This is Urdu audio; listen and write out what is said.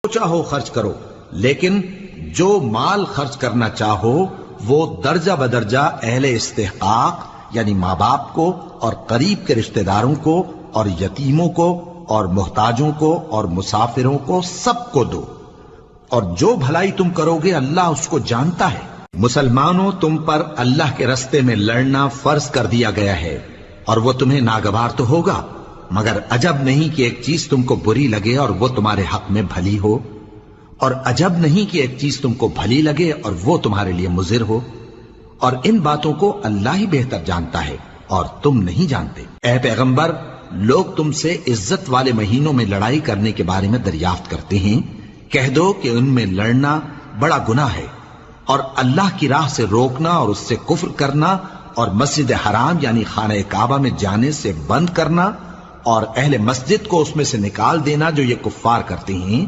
چاہو خرچ کرو، لیکن جو مال خرچ کرنا چاہو وہ درجہ بدرجہ اہل استحقاق یعنی ماں باپ کو اور قریب کے رشتہ داروں کو اور یتیموں کو اور محتاجوں کو اور مسافروں کو سب کو دو، اور جو بھلائی تم کرو گے اللہ اس کو جانتا ہے۔ مسلمانوں، تم پر اللہ کے رستے میں لڑنا فرض کر دیا گیا ہے، اور وہ تمہیں ناگوار تو ہوگا، مگر عجب نہیں کہ ایک چیز تم کو بری لگے اور وہ تمہارے حق میں بھلی ہو، اور عجب نہیں کہ ایک چیز تم کو بھلی لگے اور وہ تمہارے لیے مضر ہو، اور ان باتوں کو اللہ ہی بہتر جانتا ہے اور تم نہیں جانتے۔ اے پیغمبر، لوگ تم سے عزت والے مہینوں میں لڑائی کرنے کے بارے میں دریافت کرتے ہیں، کہہ دو کہ ان میں لڑنا بڑا گناہ ہے، اور اللہ کی راہ سے روکنا اور اس سے کفر کرنا اور مسجد حرام یعنی خانہ کعبہ میں جانے سے بند کرنا اور اہل مسجد کو اس میں سے نکال دینا جو یہ کفار کرتے ہیں،